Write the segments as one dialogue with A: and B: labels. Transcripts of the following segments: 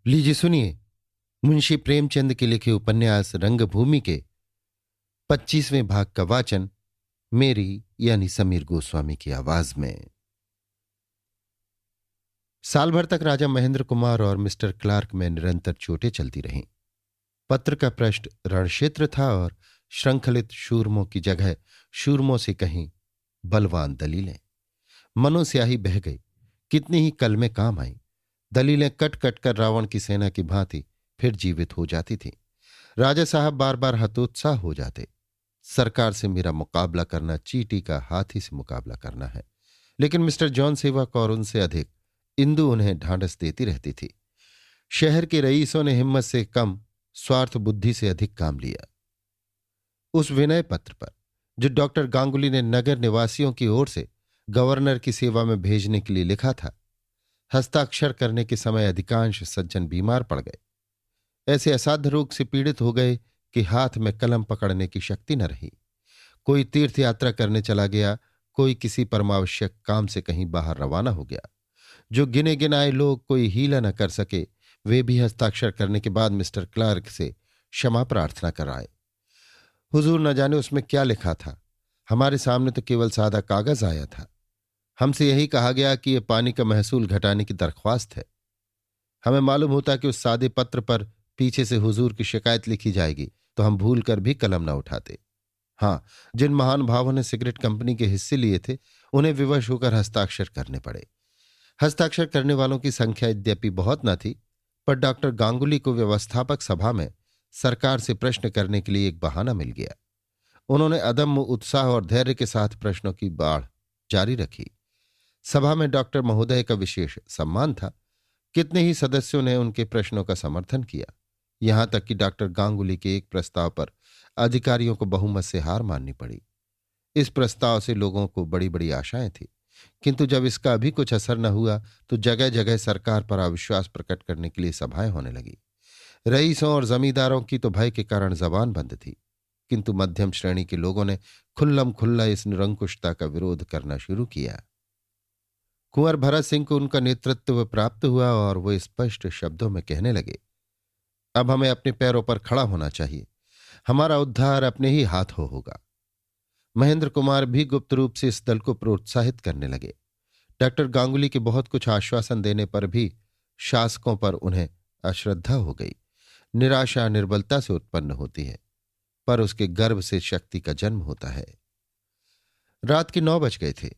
A: लीजिए सुनिए, मुंशी प्रेमचंद के लिखे उपन्यास रंगभूमि के 25वें भाग का वाचन मेरी यानी समीर गोस्वामी की आवाज में। साल भर तक राजा महेंद्र कुमार और मिस्टर क्लार्क में निरंतर चोटें चलती रहीं। पत्र का पृष्ठ रणक्षेत्र था और श्रृंखलित शूरमों की जगह शूरमों से कहीं बलवान दलीलें। मनोस्याही बह गई, कितनी ही कलमें काम आई। दलीलें कट कट कर रावण की सेना की भांति फिर जीवित हो जाती थीं। राजा साहब बार बार हतोत्साह हो जाते। सरकार से मेरा मुकाबला करना चींटी का हाथी से मुकाबला करना है। लेकिन मिस्टर जॉन सेवक और उनसे अधिक इंदु उन्हें ढांढस देती रहती थी। शहर के रईसों ने हिम्मत से कम, स्वार्थ बुद्धि से अधिक काम लिया। उस विनय पत्र पर जो डॉक्टर गांगुली ने नगर निवासियों की ओर से गवर्नर की सेवा में भेजने के लिए लिखा था, हस्ताक्षर करने के समय अधिकांश सज्जन बीमार पड़ गए। ऐसे असाध्य रोग से पीड़ित हो गए कि हाथ में कलम पकड़ने की शक्ति न रही। कोई तीर्थ यात्रा करने चला गया, कोई किसी परमावश्यक काम से कहीं बाहर रवाना हो गया। जो गिने गिनाए लोग कोई हीला न कर सके, वे भी हस्ताक्षर करने के बाद मिस्टर क्लार्क से क्षमा प्रार्थना कर आए। हुजूर न जाने उसमें क्या लिखा था, हमारे सामने तो केवल सादा कागज आया था। हमसे यही कहा गया कि यह पानी का महसूल घटाने की दरख्वास्त है। हमें मालूम होता कि उस सादे पत्र पर पीछे से हुजूर की शिकायत लिखी जाएगी तो हम भूल कर भी कलम न उठाते। हाँ, जिन महान भावों ने सिगरेट कंपनी के हिस्से लिए थे, उन्हें विवश होकर हस्ताक्षर करने पड़े। हस्ताक्षर करने वालों की संख्या यद्यपि बहुत न थी, पर डॉक्टर गांगुली को व्यवस्थापक सभा में सरकार से प्रश्न करने के लिए एक बहाना मिल गया। उन्होंने अदम्य उत्साह और धैर्य के साथ प्रश्नों की बाढ़ जारी रखी। सभा में डॉक्टर महोदय का विशेष सम्मान था। कितने ही सदस्यों ने उनके प्रश्नों का समर्थन किया। यहां तक कि डॉक्टर गांगुली के एक प्रस्ताव पर अधिकारियों को बहुमत से हार माननी पड़ी। इस प्रस्ताव से लोगों को बड़ी बड़ी आशाएं थी, किंतु जब इसका अभी कुछ असर न हुआ तो जगह जगह सरकार पर अविश्वास प्रकट करने के लिए सभाएं होने लगी। रईसों और जमींदारों की तो भय के कारण जबान बंद थी, किंतु मध्यम श्रेणी के लोगों ने खुल्लम खुल्ला इस निरंकुशता का विरोध करना शुरू किया। कुंवर भरत सिंह को उनका नेतृत्व प्राप्त हुआ और वो स्पष्ट शब्दों में कहने लगे, अब हमें अपने पैरों पर खड़ा होना चाहिए। हमारा उद्धार अपने ही हाथों होगा। महेंद्र कुमार भी गुप्त रूप से इस दल को प्रोत्साहित करने लगे। डॉक्टर गांगुली के बहुत कुछ आश्वासन देने पर भी शासकों पर उन्हें अश्रद्धा हो गई। निराशा निर्बलता से उत्पन्न होती है, पर उसके गर्भ से शक्ति का जन्म होता है। रात के 9 बज गए थे।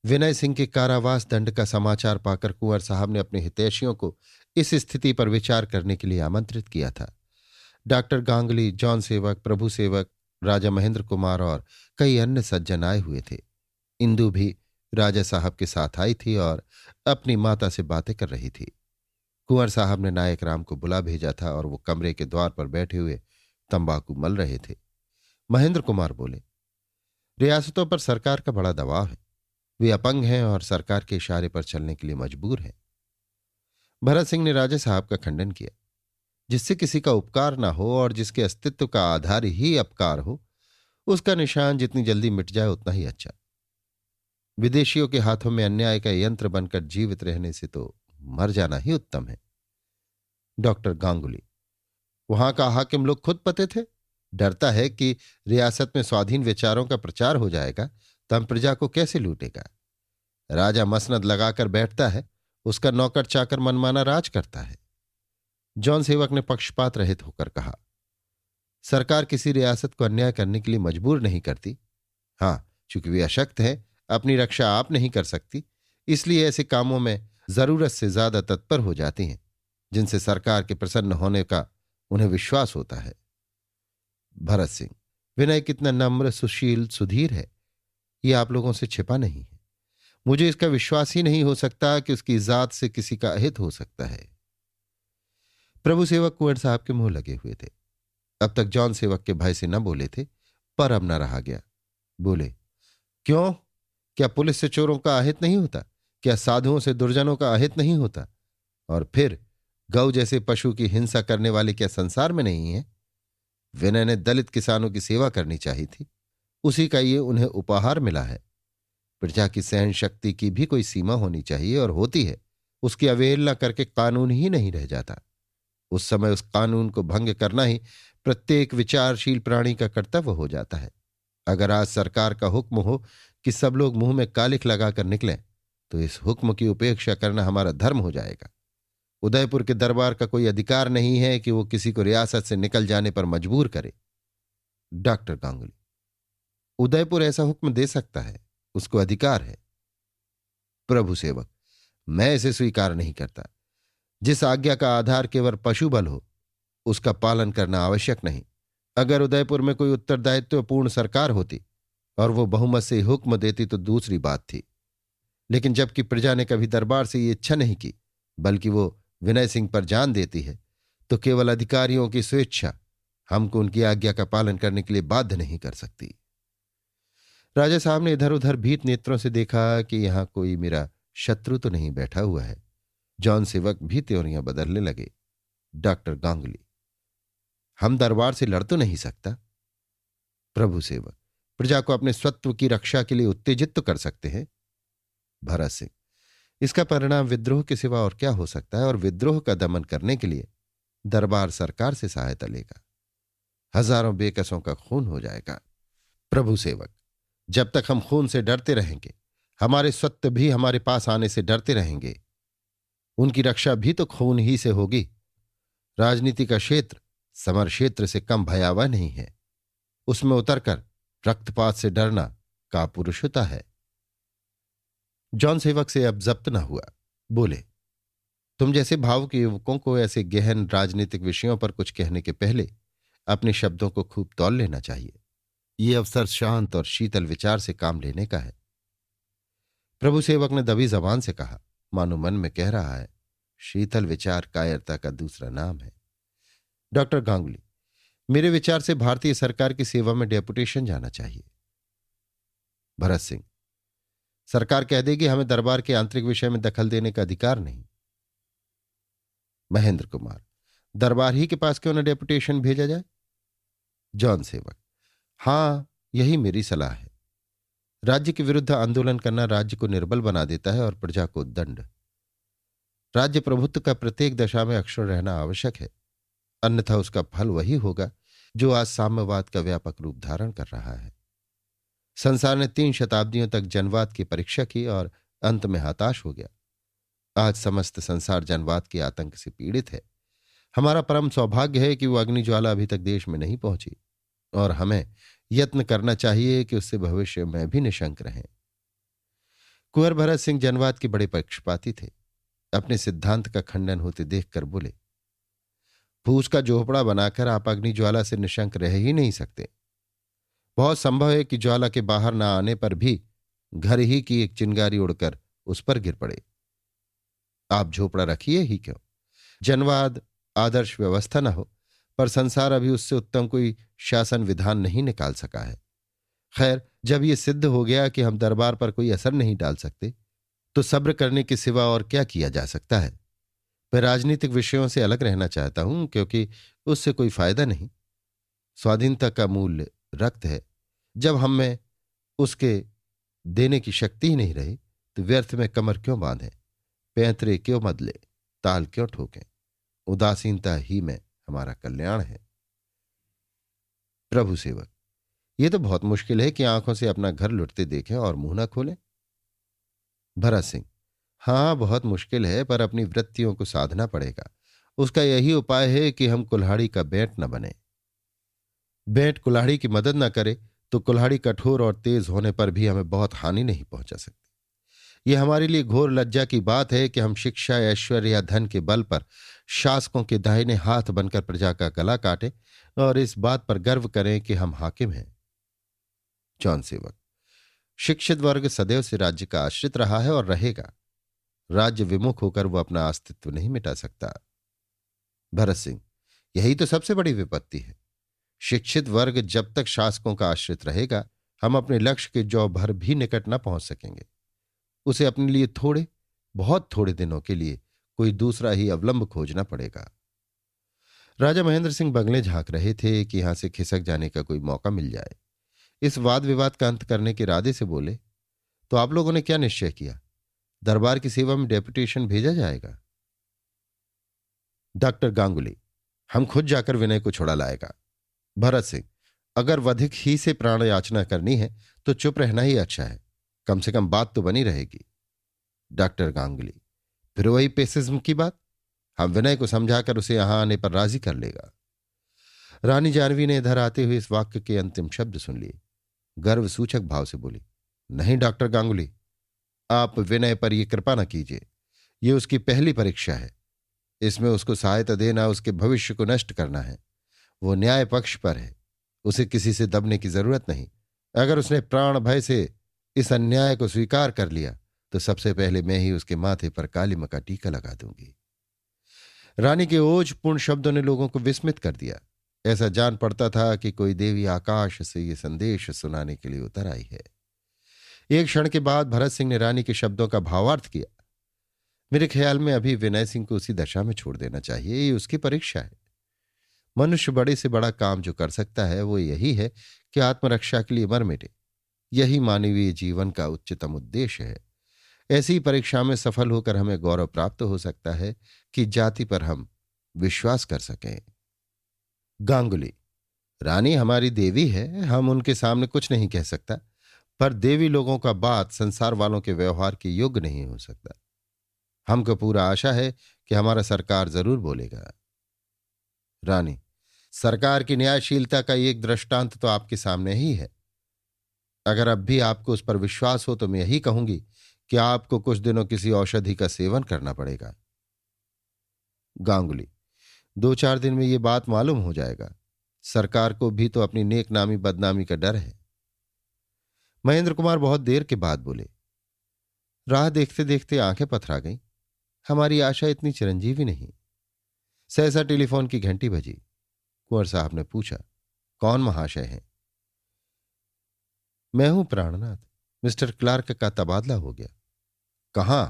A: विनय सिंह के कारावास दंड का समाचार पाकर कुंवर साहब ने अपने हितैषियों को इस स्थिति पर विचार करने के लिए आमंत्रित किया था। डॉक्टर गांगुली, जॉन सेवक, प्रभु सेवक, राजा महेंद्र कुमार और कई अन्य सज्जन आए हुए थे। इंदु भी राजा साहब के साथ आई थी और अपनी माता से बातें कर रही थी। कुंवर साहब ने नायक राम को बुला भेजा था और वो कमरे के द्वार पर बैठे हुए तंबाकू मल रहे थे। महेंद्र कुमार बोले, रियासतों पर सरकार का बड़ा दबाव है। वे अपंग हैं और सरकार के इशारे पर चलने के लिए मजबूर हैं। भरत सिंह ने राजा साहब का खंडन किया। जिससे किसी का उपकार ना हो और जिसके अस्तित्व का आधार ही अपकार हो, उसका निशान जितनी जल्दी मिट जाए उतना ही अच्छा। विदेशियों के हाथों में अन्याय का यंत्र बनकर जीवित रहने से तो मर जाना ही उत्तम है। डॉक्टर गांगुली, वहां का हाकिम लोग खुद पते थे। डरता है कि रियासत में स्वाधीन विचारों का प्रचार हो जाएगा तो हम प्रजा को कैसे लूटेगा। राजा मसनद लगाकर बैठता है, उसका नौकर चाकर मनमाना राज करता है। जॉन सेवक ने पक्षपात रहित होकर कहा, सरकार किसी रियासत को अन्याय करने के लिए मजबूर नहीं करती। हाँ, चूंकि वे अशक्त हैं, अपनी रक्षा आप नहीं कर सकती, इसलिए ऐसे कामों में जरूरत से ज्यादा तत्पर हो जाती हैं जिनसे सरकार के प्रसन्न होने का उन्हें विश्वास होता है। भरत सिंह, विनय कितना नम्र, सुशील, सुधीर है, ये आप लोगों से छिपा नहीं है। मुझे इसका विश्वास ही नहीं हो सकता कि उसकी जात से किसी का अहित हो सकता है। प्रभु सेवक कुंवर साहब के मुंह लगे हुए थे। अब तक जॉन सेवक के भय से न बोले थे, पर अब न रहा गया। बोले, क्यों? क्या पुलिस से चोरों का अहित नहीं होता? क्या साधुओं से दुर्जनों का अहित नहीं होता? और फिर गौ जैसे पशु की हिंसा करने वाले क्या संसार में नहीं है? विनय ने दलित किसानों की सेवा करनी चाहिए थी, उसी का ये उन्हें उपहार मिला है। प्रजा की सहन शक्ति की भी कोई सीमा होनी चाहिए, और होती है। उसकी अवहेलना करके कानून ही नहीं रह जाता। उस समय उस कानून को भंग करना ही प्रत्येक विचारशील प्राणी का कर्तव्य हो जाता है। अगर आज सरकार का हुक्म हो कि सब लोग मुंह में कालिख लगाकर निकलें, तो इस हुक्म की उपेक्षा करना हमारा धर्म हो जाएगा। उदयपुर के दरबार का कोई अधिकार नहीं है कि वो किसी को रियासत से निकल जाने पर मजबूर करे। डॉक्टर गांगुली: उदयपुर ऐसा हुक्म दे सकता है, उसको अधिकार है। प्रभु सेवक: मैं इसे स्वीकार नहीं करता। जिस आज्ञा का आधार केवल पशु बल हो, उसका पालन करना आवश्यक नहीं। अगर उदयपुर में कोई उत्तरदायित्वपूर्ण सरकार होती और वो बहुमत से हुक्म देती तो दूसरी बात थी, लेकिन जबकि प्रजा ने कभी दरबार से ये इच्छा नहीं की, बल्कि वो विनय सिंह पर जान देती है, तो केवल अधिकारियों की स्वेच्छा हमको उनकी आज्ञा का पालन करने के लिए बाध्य नहीं कर सकती। राजा साहब ने इधर उधर भीत नेत्रों से देखा कि यहां कोई मेरा शत्रु तो नहीं बैठा हुआ है। जॉन सेवक भी त्योरियां बदलने लगे। डॉक्टर गांगुली: हम दरबार से लड़ तो नहीं सकता। प्रभु सेवक: प्रजा को अपने स्वत्व की रक्षा के लिए उत्तेजित तो कर सकते हैं। भरत सिंह: इसका परिणाम विद्रोह के सिवा और क्या हो सकता है, और विद्रोह का दमन करने के लिए दरबार सरकार से सहायता लेगा। हजारों बेकसों का खून हो जाएगा। प्रभु सेवक: जब तक हम खून से डरते रहेंगे, हमारे स्वत्व भी हमारे पास आने से डरते रहेंगे। उनकी रक्षा भी तो खून ही से होगी। राजनीति का क्षेत्र समर क्षेत्र से कम भयावह नहीं है। उसमें उतरकर रक्तपात से डरना कापुरुषता है। जॉन सेवक से अब जब्त न हुआ, बोले: तुम जैसे भावुक युवकों को ऐसे गहन राजनीतिक विषयों पर कुछ कहने के पहले अपने शब्दों को खूब तौल लेना चाहिए। ये अवसर शांत और शीतल विचार से काम लेने का है। प्रभु सेवक ने दबी जबान से कहा, मानो मन में कह रहा है, शीतल विचार कायरता का दूसरा नाम है। डॉक्टर गांगुली: मेरे विचार से भारतीय सरकार की सेवा में डेपुटेशन जाना चाहिए। भरत सिंह: सरकार कह देगी हमें दरबार के आंतरिक विषय में दखल देने का अधिकार नहीं। महेंद्र कुमार: दरबार ही के पास क्यों न डेपुटेशन भेजा जाए। जॉन सेवक: हां, यही मेरी सलाह है। राज्य के विरुद्ध आंदोलन करना राज्य को निर्बल बना देता है और प्रजा को दंड। राज्य प्रभुत्व का प्रत्येक दशा में अक्षुण्ण रहना आवश्यक है, अन्यथा उसका फल वही होगा जो आज साम्यवाद का व्यापक रूप धारण कर रहा है। संसार ने 3 शताब्दियों तक जनवाद की परीक्षा की और अंत में हताश हो गया। आज समस्त संसार जनवाद के आतंक से पीड़ित है। हमारा परम सौभाग्य है कि वो अग्निज्वाला अभी तक देश में नहीं पहुंची, और हमें यत्न करना चाहिए कि उससे भविष्य में भी निशंक रहें। कुंवर भरत सिंह जनवाद के बड़े पक्षपाती थे। अपने सिद्धांत का खंडन होते देखकर बोले, फूस का झोपड़ा बनाकर आप अग्निज्वाला से निशंक रह ही नहीं सकते। बहुत संभव है कि ज्वाला के बाहर न आने पर भी घर ही की एक चिंगारी उड़कर उस पर गिर पड़े। आप झोपड़ा रखिए ही क्यों। जनवाद आदर्श व्यवस्था न हो, पर संसार अभी उससे उत्तम कोई शासन विधान नहीं निकाल सका है। खैर, जब यह सिद्ध हो गया कि हम दरबार पर कोई असर नहीं डाल सकते, तो सब्र करने के सिवा और क्या किया जा सकता है। मैं राजनीतिक विषयों से अलग रहना चाहता हूं, क्योंकि उससे कोई फायदा नहीं। स्वाधीनता का मूल्य रक्त है। जब हम में उसके देने की शक्ति ही नहीं रही, तो व्यर्थ में कमर क्यों बांधें, पैंतरे क्यों बदले, ताल क्यों ठोकें। उदासीनता ही में हमारा कल्याण है। प्रभु सेवक: यह तो बहुत मुश्किल है कि आंखों से अपना घर लुटते देखें और मुंह न खोलें। भरत सिंह: हां, बहुत मुश्किल है, पर अपनी वृत्तियों को साधना पड़ेगा। उसका यही उपाय है कि हम कुल्हाड़ी का बेंट न बने। बेंट कुल्हाड़ी की मदद न करे तो कुल्हाड़ी कठोर और तेज होने पर भी हमें बहुत हानि नहीं पहुंचा सकती। यह हमारे लिए घोर लज्जा की बात है कि हम शिक्षा, ऐश्वर्य या धन के बल पर शासकों के दाहिने हाथ बनकर प्रजा का गला काटें और इस बात पर गर्व करें कि हम हाकिम हैं। जॉन सेवक: शिक्षित वर्ग सदैव से राज्य का आश्रित रहा है और रहेगा। राज्य विमुख होकर वो अपना अस्तित्व नहीं मिटा सकता। भरत सिंह: यही तो सबसे बड़ी विपत्ति है। शिक्षित वर्ग जब तक शासकों का आश्रित रहेगा, हम अपने लक्ष्य के जौ भर भी निकट न पहुंच सकेंगे। उसे अपने लिए थोड़े, बहुत थोड़े दिनों के लिए कोई दूसरा ही अवलंब खोजना पड़ेगा। राजा महेंद्र सिंह बंगले झांक रहे थे कि यहां से खिसक जाने का कोई मौका मिल जाए। इस वाद विवाद का अंत करने के इरादे से बोले, तो आप लोगों ने क्या निश्चय किया? दरबार की सेवा में डेपुटेशन भेजा जाएगा? डॉक्टर गांगुली: हम खुद जाकर विनय को छुड़ा लाएगा। भरत सिंह, अगर वधिक ही से प्राण याचना करनी है तो चुप रहना ही अच्छा है, कम से कम बात तो बनी रहेगी। डॉक्टर गांगुली, फिर वही पेसिज्म की बात। हम विनय को समझाकर उसे यहां आने पर राजी कर लेगा। रानी जानवी ने इधर आते हुए इस वाक्य के अंतिम शब्द सुन लिए। गर्व सूचक भाव से बोली, नहीं डॉक्टर गांगुली, आप विनय पर यह कृपा न कीजिए। ये उसकी पहली परीक्षा है। इसमें उसको सहायता देना उसके भविष्य को नष्ट करना है। वो न्याय पक्ष पर है, उसे किसी से दबने की जरूरत नहीं। अगर उसने प्राण भय से इस अन्याय को स्वीकार कर लिया तो सबसे पहले मैं ही उसके माथे पर कालिमा का टीका लगा दूंगी। रानी के ओजपूर्ण शब्दों ने लोगों को विस्मित कर दिया। ऐसा जान पड़ता था कि कोई देवी आकाश से ये संदेश सुनाने के लिए उतर आई है। एक क्षण के बाद भरत सिंह ने रानी के शब्दों का भावार्थ किया। मेरे ख्याल में अभी विनय सिंह को उसी दशा में छोड़ देना चाहिए, ये उसकी परीक्षा है। मनुष्य बड़े से बड़ा काम जो कर सकता है वो यही है कि आत्मरक्षा के लिए मर मिटे। यही मानवीय जीवन का उच्चतम उद्देश्य है। ऐसी परीक्षा में सफल होकर हमें गौरव प्राप्त हो सकता है कि जाति पर हम विश्वास कर सकें। गांगुली, रानी हमारी देवी है, हम उनके सामने कुछ नहीं कह सकता, पर देवी लोगों का बात संसार वालों के व्यवहार के योग्य नहीं हो सकता। हमको पूरा आशा है कि हमारा सरकार जरूर बोलेगा। रानी, सरकार की न्यायशीलता का एक दृष्टांत तो आपके सामने ही है। अगर अब भी आपको उस पर विश्वास हो तो मैं यही कहूंगी कि आपको कुछ दिनों किसी औषधि का सेवन करना पड़ेगा। गांगुली, 2-4 दिन में ये बात मालूम हो जाएगा। सरकार को भी तो अपनी नेक नामी बदनामी का डर है। महेंद्र कुमार बहुत देर के बाद बोले, राह देखते देखते आंखें पथरा गईं। हमारी आशा इतनी चिरंजीवी नहीं। सहसा टेलीफोन की घंटी बजी। कुंवर साहब ने पूछा, कौन महाशय हैं? मैं हूं प्राणनाथ। मिस्टर क्लार्क का तबादला हो गया। कहां?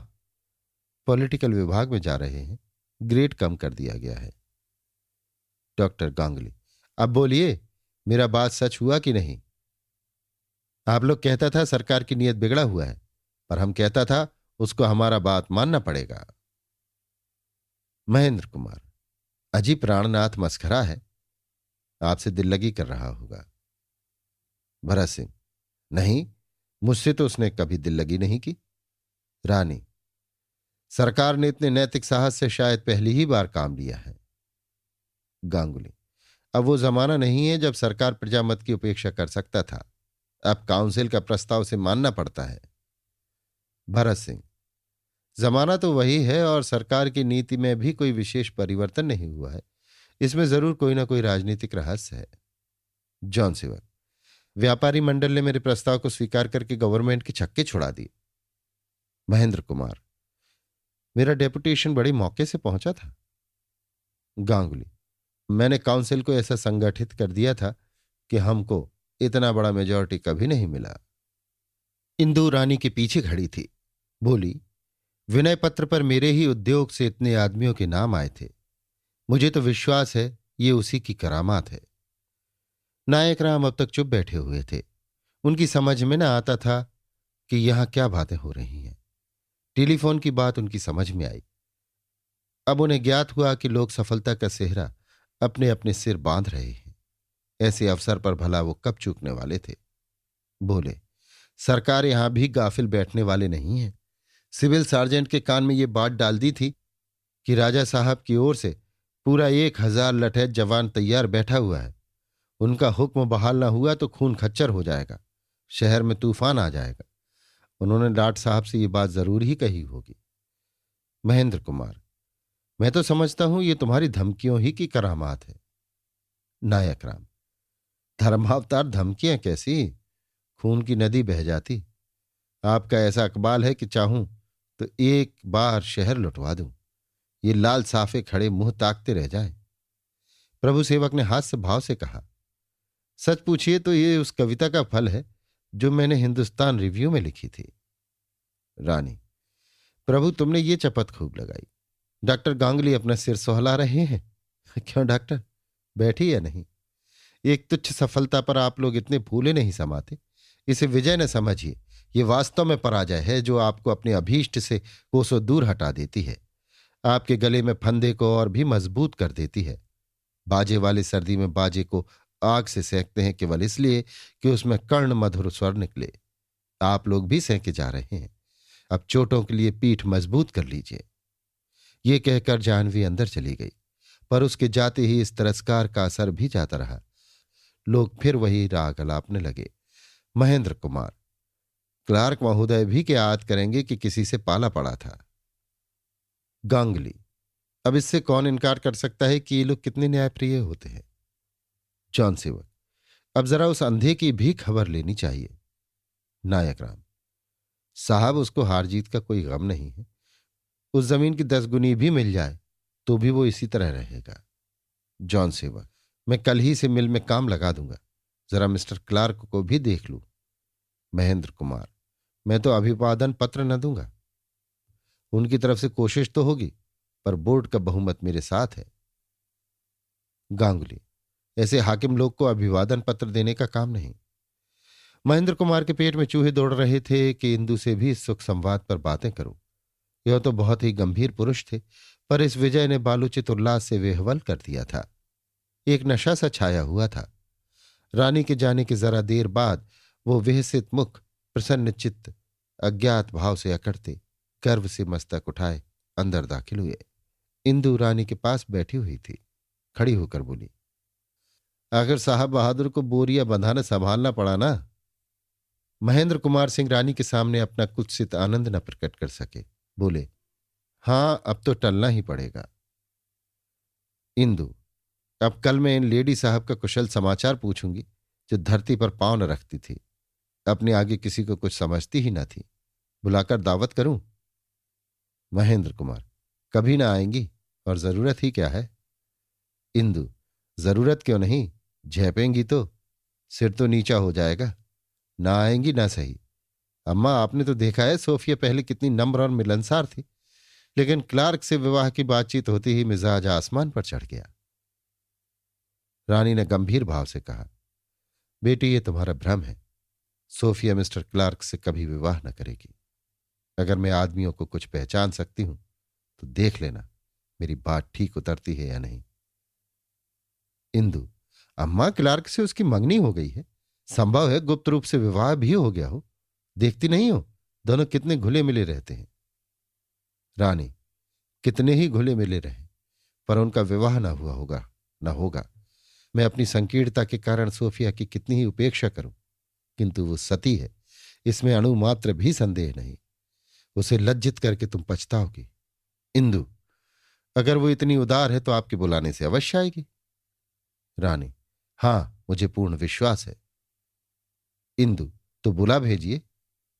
A: पॉलिटिकल विभाग में जा रहे हैं। ग्रेड कम कर दिया गया है। डॉक्टर गांगुली, अब बोलिए, मेरा बात सच हुआ कि नहीं? आप लोग कहता था सरकार की नीयत बिगड़ा हुआ है, पर हम कहता था उसको हमारा बात मानना पड़ेगा। महेंद्र कुमार, अजी प्राणनाथ मस्खरा है, आपसे दिल लगी कर रहा होगा। भरत सिंह, नहीं, मुझसे तो उसने कभी दिल लगी नहीं की। रानी, सरकार ने इतने नैतिक साहस से शायद पहली ही बार काम लिया है। गांगुली, अब वो जमाना नहीं है जब सरकार प्रजामत की उपेक्षा कर सकता था। अब काउंसिल का प्रस्ताव से मानना पड़ता है। भरत सिंह, जमाना तो वही है और सरकार की नीति में भी कोई विशेष परिवर्तन नहीं हुआ है। इसमें जरूर कोई ना कोई राजनीतिक रहस्य है। जॉन सेवक, व्यापारी मंडल ने मेरे प्रस्ताव को स्वीकार करके गवर्नमेंट के छक्के छुड़ा दिए। महेंद्र कुमार, मेरा डेपुटेशन बड़े मौके से पहुंचा था। गांगुली, मैंने काउंसिल को ऐसा संगठित कर दिया था कि हमको इतना बड़ा मेजॉरिटी कभी नहीं मिला। इंदु रानी के पीछे खड़ी थी, बोली, विनय पत्र पर मेरे ही उद्योग से इतने आदमियों के नाम आए थे। मुझे तो विश्वास है ये उसी की करामात है। नायक राम अब तक चुप बैठे हुए थे। उनकी समझ में न आता था कि यहां क्या बातें हो रही हैं। टेलीफोन की बात उनकी समझ में आई। अब उन्हें ज्ञात हुआ कि लोग सफलता का सेहरा अपने अपने सिर बांध रहे हैं। ऐसे अवसर पर भला वो कब चूकने वाले थे। बोले, सरकार यहां भी गाफिल बैठने वाले नहीं है। सिविल सार्जेंट के कान में ये बात डाल दी थी कि राजा साहब की ओर से पूरा 1000 लठैत जवान तैयार बैठा हुआ है। उनका हुक्म बहाल न हुआ तो खून खच्चर हो जाएगा, शहर में तूफान आ जाएगा। उन्होंने डाट साहब से ये बात जरूर ही कही होगी। महेंद्र कुमार, मैं तो समझता हूं ये तुम्हारी धमकियों ही की करामात है। नायक राम, धर्मावतार धमकियां कैसी? खून की नदी बह जाती। आपका ऐसा अकबाल है कि चाहूं तो एक बार शहर लुटवा दूं। ये लाल साफे खड़े मुंह ताकते रह जाएं। प्रभु सेवक ने हास्य भाव से कहा, सच पूछिए तो ये उस कविता का फल है जो मैंने हिंदुस्तान रिव्यू में लिखी थी। रानी, प्रभु तुमने ये चपत खूब लगाई। डॉक्टर गांगुली अपना सिर सहला रहे हैं। क्यों डॉक्टर, बैठी या नहीं? एक तुच्छ सफलता पर आप लोग इतने फूले नहीं समाते। इसे विजय न समझिए, ये वास्तव में पराजय है जो आपको अपने अभीष्ट से कोसों दूर हटा देती है, आपके गले में फंदे को और भी मजबूत कर देती है। बाजे वाले सर्दी में बाजे को आग से सेंकते हैं केवल इसलिए कि उसमें कर्ण मधुर स्वर निकले। आप लोग भी सेंके जा रहे हैं। अब चोटों के लिए पीठ मजबूत कर लीजिए। ये कहकर जाह्नवी अंदर चली गई, पर उसके जाते ही इस तिरस्कार का असर भी जाता रहा। लोग फिर वही राग अलापने लगे। महेंद्र कुमार, क्लार्क महोदय भी क्या याद करेंगे कि किसी से पाला पड़ा था। गांगुली, अब इससे कौन इनकार कर सकता है कि ये लोग कितने न्यायप्रिय होते हैं। जॉन सेवक, अब जरा उस अंधे की भी खबर लेनी चाहिए। नायक राम साहब, उसको हार जीत का कोई गम नहीं है। उस जमीन की 10 गुनी भी मिल जाए तो भी वो इसी तरह रहेगा। जॉन सेवक, मैं कल ही से मिल में काम लगा दूंगा। जरा मिस्टर क्लार्क को भी देख लूं। महेंद्र कुमार, मैं तो अभिवादन पत्र न दूंगा। उनकी तरफ से कोशिश तो होगी, पर बोर्ड का बहुमत मेरे साथ है। गांगुली, ऐसे हाकिम लोग को अभिवादन पत्र देने का काम नहीं। महेंद्र कुमार के पेट में चूहे दौड़ रहे थे कि इंदु से भी इस सुख संवाद पर बातें करूं। यह तो बहुत ही गंभीर पुरुष थे, पर इस विजय ने बालूचित उल्लास से वेहवल कर दिया था। एक नशा सा छाया हुआ था। रानी के जाने के जरा देर बाद वो विहसित मुख, प्रसन्न चित्त, अज्ञात भाव से अकड़ते, गर्व से मस्तक उठाए अंदर दाखिल हुए। इंदु रानी के पास बैठी हुई थी। खड़ी होकर बोली, आखिर साहब बहादुर को बोरिया बंधाना संभालना पड़ा ना। महेंद्र कुमार सिंह रानी के सामने अपना कुत्सित आनंद न प्रकट कर सके। बोले, हां, अब तो टलना ही पड़ेगा। इंदु, अब कल मैं इन लेडी साहब का कुशल समाचार पूछूंगी जो धरती पर पांव न रखती थी, अपने आगे किसी को कुछ समझती ही न थी। बुलाकर दावत करूं? महेंद्र कुमार, कभी ना आएंगी, और जरूरत ही क्या है। इंदु, जरूरत क्यों नहीं, झेपेंगी तो सिर तो नीचा हो जाएगा। ना आएंगी ना सही। अम्मा, आपने तो देखा है सोफिया पहले कितनी नम्र और मिलनसार थी, लेकिन क्लार्क से विवाह की बातचीत होते ही मिजाज आसमान पर चढ़ गया। रानी ने गंभीर भाव से कहा, बेटी, ये तुम्हारा भ्रम है। सोफिया मिस्टर क्लार्क से कभी विवाह न करेगी। अगर मैं आदमियों को कुछ पहचान सकती हूं तो देख लेना मेरी बात ठीक उतरती है या नहीं। इंदु, अम्मा, क्लार्क से उसकी मंगनी हो गई है। संभव है गुप्त रूप से विवाह भी हो गया हो। देखती नहीं हो दोनों कितने घुले मिले रहते हैं। रानी, कितने ही घुले मिले रहे, पर उनका विवाह ना हुआ होगा, ना होगा। मैं अपनी संकीर्णता के कारण सोफिया की कितनी ही उपेक्षा करूं, किंतु वो सती है, इसमें अणु मात्र भी संदेह नहीं। उसे लज्जित करके तुम पछताओगी। इंदु, अगर वो इतनी उदार है तो आपके बुलाने से अवश्य आएगी। रानी, हां, मुझे पूर्ण विश्वास है। इंदु, तो बुला भेजिए,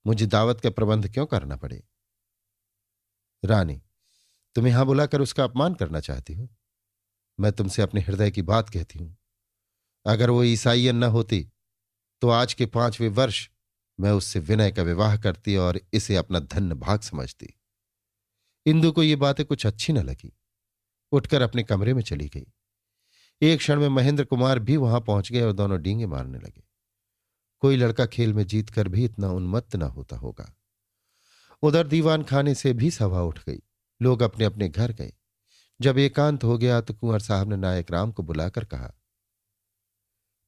A: मुझे दावत का प्रबंध क्यों करना पड़े। रानी, तुम यहां बुलाकर उसका अपमान करना चाहती हो। मैं तुमसे अपने हृदय की बात कहती हूं। अगर वो ईसाइयन न होती तो आज के 5वें वर्ष मैं उससे विनय का विवाह करती और इसे अपना धन्य भाग समझती। इंदु को ये बातें कुछ अच्छी न लगी, उठकर अपने कमरे में चली गई। एक क्षण में महेंद्र कुमार भी वहां पहुंच गए और दोनों डींगे मारने लगे। कोई लड़का खेल में जीतकर भी इतना उन्मत्त न होता होगा। उधर दीवान खाने से भी सभा उठ गई। लोग अपने अपने घर गए। जब एकांत हो गया तो कुंवर साहब ने नायक राम को बुलाकर कहा,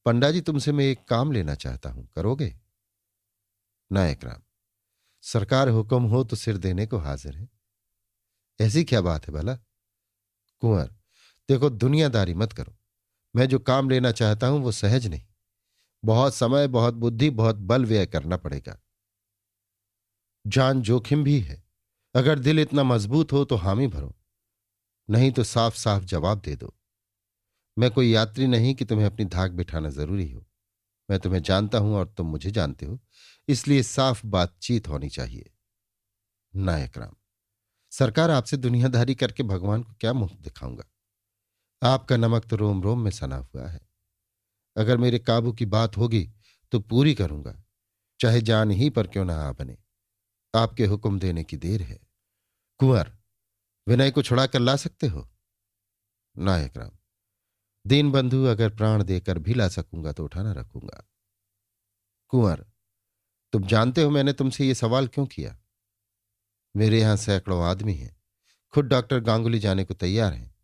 A: पंडा जी, तुमसे मैं एक काम लेना चाहता हूं, करोगे? नायक राम, सरकार हुक्म हो तो सिर देने को हाजिर है। ऐसी क्या बात है भला? कुंवर, देखो, दुनियादारी मत करो। मैं जो काम लेना चाहता हूं वो सहज नहीं। बहुत समय, बहुत बुद्धि, बहुत बल व्यय करना पड़ेगा। जान जोखिम भी है। अगर दिल इतना मजबूत हो तो हामी भरो, नहीं तो साफ साफ जवाब दे दो। मैं कोई यात्री नहीं कि तुम्हें अपनी धाक बिठाना जरूरी हो। मैं तुम्हें जानता हूं और तुम मुझे जानते हो, इसलिए साफ बातचीत होनी चाहिए। नायक राम, सरकार, आपसे दुनियादारी करके भगवान को क्या मुंह दिखाऊंगा? आपका नमक तो रोम रोम में सना हुआ है। अगर मेरे काबू की बात होगी तो पूरी करूंगा, चाहे जान ही पर क्यों ना आ बने। आपके हुक्म देने की देर है। कुंवर, विनय को छुड़ा कर ला सकते हो? नायक राम, दीन बंधु, अगर प्राण देकर भी ला सकूंगा तो उठाना रखूंगा। कुंवर, तुम जानते हो मैंने तुमसे ये सवाल क्यों किया? मेरे यहां सैकड़ों आदमी हैं, खुद डॉक्टर गांगुली जाने को तैयार हैं।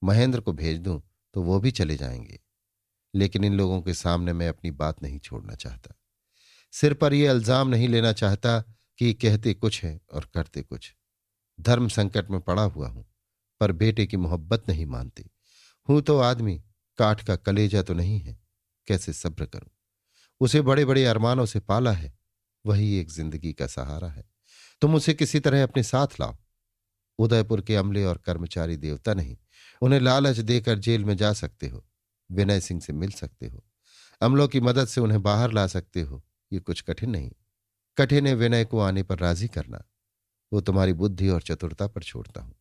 A: महेंद्र को भेज दूं तो वो भी चले जाएंगे, लेकिन इन लोगों के सामने मैं अपनी बात नहीं छोड़ना चाहता। सिर पर यह इल्जाम नहीं लेना चाहता कि कहते कुछ है और करते कुछ। धर्म संकट में पड़ा हुआ हूं, पर बेटे की मोहब्बत नहीं मानती। हूं तो आदमी, काठ का कलेजा तो नहीं है। कैसे सब्र करूं? उसे बड़े बड़े अरमानों से पाला है, वही एक जिंदगी का सहारा है। तुम उसे किसी तरह अपने साथ लाओ। उदयपुर के अमले और कर्मचारी देवता नहीं, उन्हें लालच देकर जेल में जा सकते हो, विनय सिंह से मिल सकते हो, अमलों की मदद से उन्हें बाहर ला सकते हो। ये कुछ कठिन नहीं। कठिन है विनय को आने पर राजी करना। वो तुम्हारी बुद्धि और चतुरता पर छोड़ता हूं।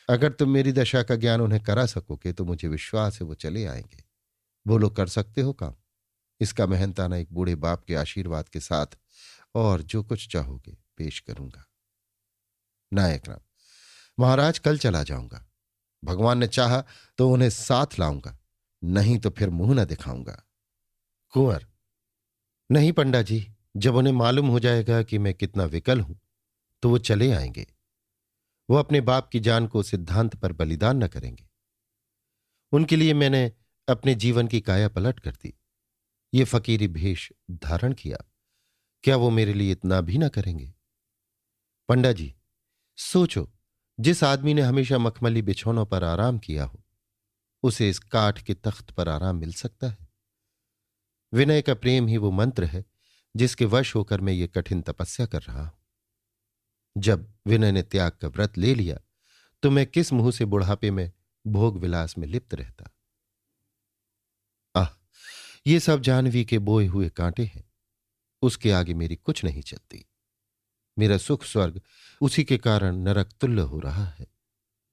A: अगर तुम मेरी दशा का ज्ञान उन्हें करा सकोगे तो मुझे विश्वास है वो चले आएंगे। बोलो, कर सकते हो काम? इसका मेहनताना एक बूढ़े बाप के आशीर्वाद के साथ और जो कुछ चाहोगे पेश करूंगा। नायक राम: महाराज, कल चला जाऊंगा। भगवान ने चाहा तो उन्हें साथ लाऊंगा, नहीं तो फिर मुंह न दिखाऊंगा। कुंवर: नहीं पंडा जी, जब उन्हें मालूम हो जाएगा कि मैं कितना विकल हूं तो वो चले आएंगे। वो अपने बाप की जान को सिद्धांत पर बलिदान न करेंगे। उनके लिए मैंने अपने जीवन की काया पलट कर दी, ये फकीरी भेष धारण किया। क्या वो मेरे लिए इतना भी ना करेंगे? पंडा जी, सोचो, जिस आदमी ने हमेशा मखमली बिछौनों पर आराम किया हो, उसे इस काठ के तख्त पर आराम मिल सकता है? विनय का प्रेम ही वो मंत्र है जिसके वश होकर मैं ये कठिन तपस्या कर रहा हूं। जब विनय ने त्याग का व्रत ले लिया तो मैं किस मुंह से बुढ़ापे में भोग विलास में लिप्त रहता? आह, ये सब जाह्नवी के बोए हुए कांटे हैं, उसके आगे मेरी कुछ नहीं चलती। मेरा सुख स्वर्ग उसी के कारण नरक तुल्य हो रहा है।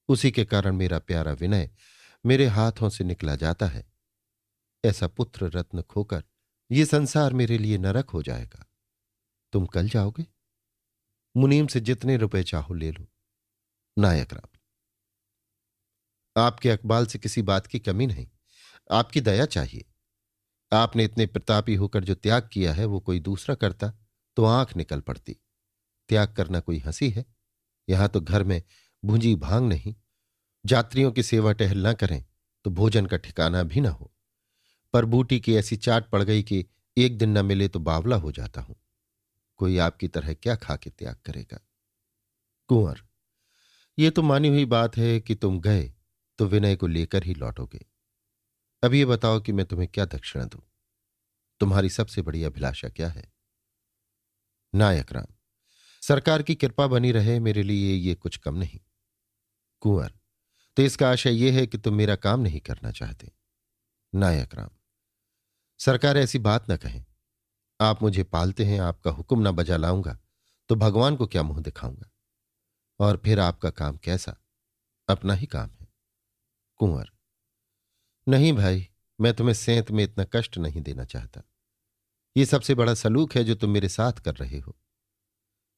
A: उसी के कारण मेरा प्यारा विनय मेरे हाथों से निकला जाता है। ऐसा पुत्र रत्न खोकर ये संसार मेरे लिए नरक हो जाएगा। तुम कल जाओगे? मुनीम से जितने रुपए चाहो ले लो। नायक राम: आपके अकबाल से किसी बात की कमी नहीं, आपकी दया चाहिए। आपने इतने प्रतापी होकर जो त्याग किया है वो कोई दूसरा करता तो आंख निकल पड़ती। त्याग करना कोई हंसी है? यहां तो घर में भूंजी भांग नहीं, यात्रियों की सेवा टहल न करें तो भोजन का ठिकाना भी न हो। पर बूटी की ऐसी चाट पड़ गई कि एक दिन न मिले तो बावला हो जाता हूं। कोई आपकी तरह क्या खा के त्याग करेगा? कुंवर: ये तो मानी हुई बात है कि तुम गए तो विनय को लेकर ही लौटोगे। अब ये बताओ कि मैं तुम्हें क्या दक्षिणा दूं? तुम्हारी सबसे बड़ी अभिलाषा क्या है? नायक राम: सरकार की कृपा बनी रहे, मेरे लिए ये कुछ कम नहीं। कुंवर: तो इसका आशय यह है कि तुम मेरा काम नहीं करना चाहते? नायक राम: सरकार ऐसी बात न कहें। आप मुझे पालते हैं, आपका हुक्म न बजा लाऊंगा तो भगवान को क्या मुंह दिखाऊंगा? और फिर आपका काम कैसा? अपना ही काम है। कुंवर: नहीं भाई, मैं तुम्हें सेंत में इतना कष्ट नहीं देना चाहता। ये सबसे बड़ा सलूक है जो तुम मेरे साथ कर रहे हो।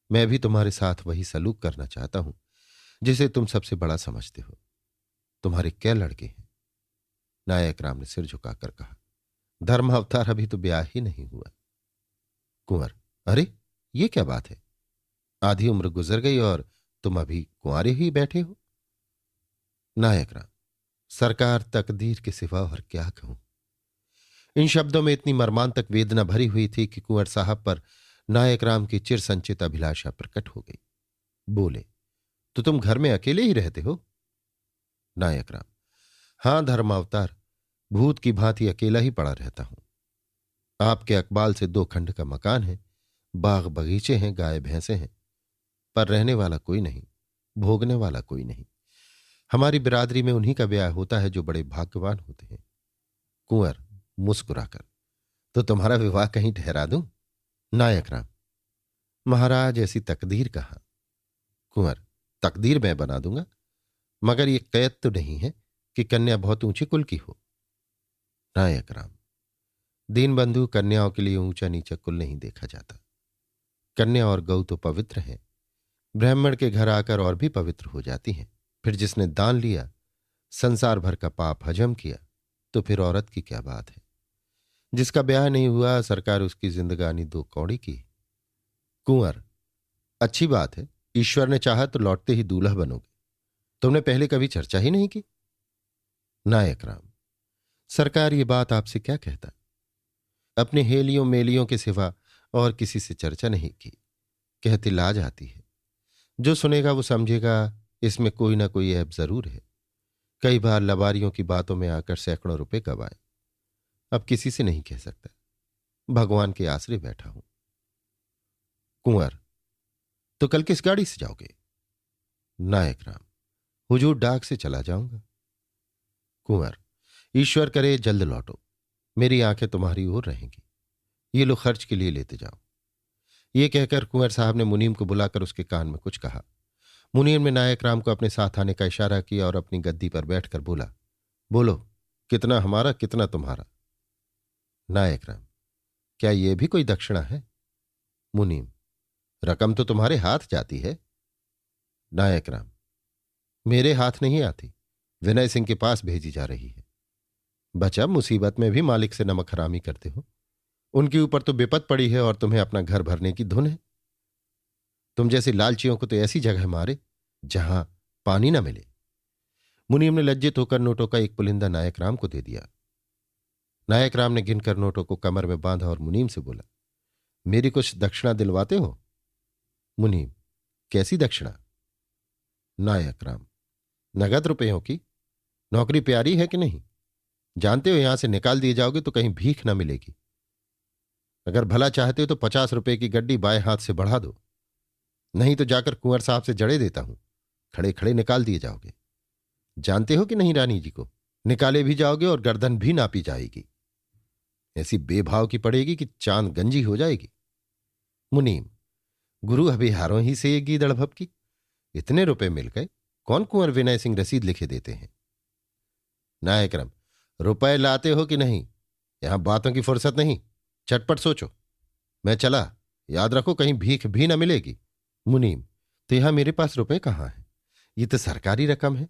A: मैं भी तुम्हारे साथ वही सलूक करना चाहता हूं जिसे तुम सबसे बड़ा समझते हो। तुम्हारे क्या लड़के हैं? नायक राम ने सिर झुकाकर कहा, धर्म अवतार अभी तो ब्याह ही नहीं हुआ। कुंवर: अरे, ये क्या बात है? आधी उम्र गुजर गई और तुम अभी कुंवारे ही बैठे हो। नायक राम: सरकार, तकदीर के सिवा और क्या कहूं? इन शब्दों में इतनी मर्मांतक वेदना भरी हुई थी कि कुंवर साहब पर नायक राम की चिर संचित अभिलाषा प्रकट हो गई। बोले, तो तुम घर में अकेले ही रहते हो? नायक राम: हां धर्मावतार, भूत की भांति अकेला ही पड़ा रहता हूं। आपके अकबाल से 2 खंड का मकान है, बाग बगीचे हैं, गाय भैंसे हैं, पर रहने वाला कोई नहीं, भोगने वाला कोई नहीं। हमारी बिरादरी में उन्हीं का ब्याह होता है जो बड़े भाग्यवान होते हैं। कुंवर मुस्कुराकर, तो तुम्हारा विवाह कहीं ठहरा दूं? नायक राम: महाराज, ऐसी तकदीर कहां। कुंवर: तकदीर मैं बना दूंगा, मगर ये कैद तो नहीं है कि कन्या बहुत ऊंचे कुल की हो। नायक राम: दीनबंधु, कन्याओं के लिए ऊंचा नीचा कुल नहीं देखा जाता। कन्या और गौ तो पवित्र हैं, ब्राह्मण के घर आकर और भी पवित्र हो जाती हैं। फिर जिसने दान लिया, संसार भर का पाप हजम किया, तो फिर औरत की क्या बात है? जिसका ब्याह नहीं हुआ, सरकार उसकी जिंदगानी 2 कौड़ी की। कुंवर: अच्छी बात है, ईश्वर ने चाहा तो लौटते ही दूल्हा बनोगे। तुमने पहले कभी चर्चा ही नहीं की। नायक राम: सरकार ये बात आपसे क्या कहता? अपने हेलियों मेलियों के सिवा और किसी से चर्चा नहीं की। कहती लाज आती है। जो सुनेगा वो समझेगा इसमें कोई ना कोई ऐब जरूर है। कई बार लबारियों की बातों में आकर सैकड़ों रुपए गवाए। अब किसी से नहीं कह सकता। भगवान के आसरे बैठा हूं। कुंवर, तो कल किस गाड़ी से जाओगे? नायक राम, हुजूर डाक से चला जाऊंगा। कुंवर, ईश्वर करे जल्द लौटो। मेरी आंखें तुम्हारी ओर रहेंगी। ये लो खर्च के लिए लेते जाओ। ये कहकर कुंवर साहब ने मुनीम को बुलाकर उसके कान में कुछ कहा। मुनीम ने नायक राम को अपने साथ आने का इशारा किया और अपनी गद्दी पर बैठकर बोला, बोलो, कितना हमारा कितना तुम्हारा? नायक राम, क्या यह भी कोई दक्षिणा है? मुनीम, रकम तो तुम्हारे हाथ जाती है। नायक राम, मेरे हाथ नहीं आती, विनय सिंह के पास भेजी जा रही है। बचा, मुसीबत में भी मालिक से नमक हरामी करते हो। उनके ऊपर तो विपत पड़ी है और तुम्हें अपना घर भरने की धुन है। तुम जैसे लालचियों को तो ऐसी जगह मारे जहां पानी न मिले। मुनीम ने लज्जित होकर नोटों का एक पुलिंदा नायक राम को दे दिया। नायक राम ने गिनकर नोटों को कमर में बांधा और मुनीम से बोला, मेरी कुछ दक्षिणा दिलवाते हो? मुनीम, कैसी दक्षिणा? नायक राम, नगद रुपयों की। नौकरी प्यारी है कि नहीं? जानते हो यहां से निकाल दिए जाओगे तो कहीं भीख न मिलेगी। अगर भला चाहते हो तो 50 रुपए की गड्डी बाएं हाथ से बढ़ा दो, नहीं तो जाकर कुंवर साहब से जड़े देता हूं। खड़े खड़े निकाल दिए जाओगे। जानते हो कि नहीं रानी जी को? निकाले भी जाओगे और गर्दन भी नापी जाएगी। ऐसी बेभाव की पड़ेगी कि चांद गंजी हो जाएगी। मुनीम, गुरु अभिहारों ही से ये गीदड़ भपकी। इतने रुपए मिल गए, कौन कुंवर विनय सिंह रसीद लिखे देते हैं? नायक राम, रुपए लाते हो कि नहीं? यहां बातों की फुर्सत नहीं, झटपट सोचो। मैं चला, याद रखो कहीं भीख भी न मिलेगी। मुनीम, तो यहां मेरे पास रुपए कहां हैं? ये तो सरकारी रकम है।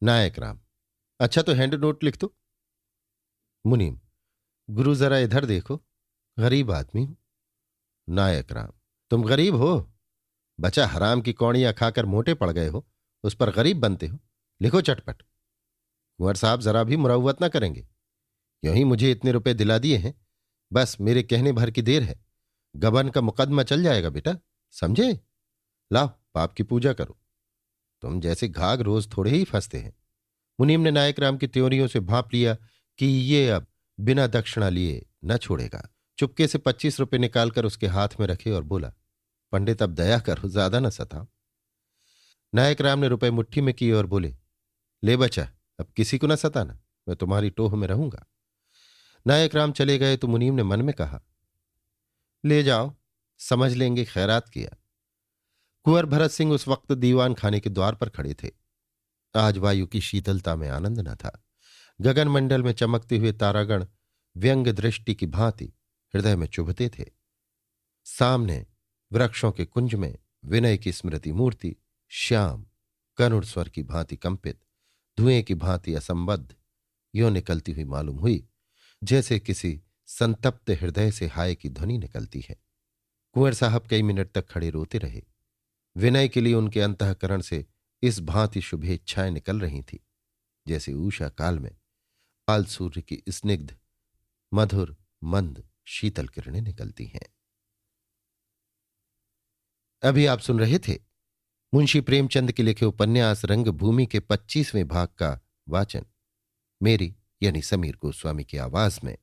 A: नायक राम, अच्छा तो हैंड नोट लिख दो। मुनीम, गुरु जरा इधर देखो, गरीब आदमी हूं। नायक राम, तुम गरीब हो? बचा, हराम की कौड़ियां खाकर मोटे पड़ गए हो, उस पर गरीब बनते हो। लिखो चटपट। कुंवर साहब जरा भी मुरव्वत ना करेंगे। यूं ही मुझे इतने रुपए दिला दिए हैं, बस मेरे कहने भर की देर है। गबन का मुकदमा चल जाएगा बेटा, समझे? लाओ, पाप की पूजा करो। तुम जैसे घाघ रोज थोड़े ही फंसते हैं। मुनीम ने नायक राम की त्योरियों से भांप लिया कि ये अब बिना दक्षिणा लिए न छोड़ेगा। चुपके से 25 रुपए निकालकर उसके हाथ में रखे और बोला, पंडित अब दया करो, ज्यादा न सताओ। नायक राम ने रुपए मुट्ठी में किए और बोले, ले बचा, अब किसी को न सताना, मैं तुम्हारी टोह में रहूंगा। नायक राम चले गए तो मुनीम ने मन में कहा, ले जाओ, समझ लेंगे खैरात किया। कुंवर भरत सिंह उस वक्त दीवान खाने के द्वार पर खड़े थे। आज वायु की शीतलता में आनंद न था। गगन मंडल में चमकते हुए तारागण व्यंग दृष्टि की भांति हृदय में चुभते थे। सामने वृक्षों के कुंज में विनय की स्मृति मूर्ति श्याम करुण स्वर की भांति कंपित, धुएं की भांति असंबद्ध यों निकलती हुई मालूम हुई, जैसे किसी संतप्त हृदय से हाय की ध्वनि निकलती है। कुंवर साहब कई मिनट तक खड़े रोते रहे। विनय के लिए उनके अंतःकरण से इस भांति शुभेच्छाएं निकल रही थी, जैसे उषा काल में काल सूर्य की स्निग्ध मधुर मंद शीतल किरणें निकलती हैं। अभी आप सुन रहे थे मुंशी प्रेमचंद के लिखे उपन्यास रंगभूमि के 25वें भाग का वाचन मेरी यानी समीर गोस्वामी की आवाज में।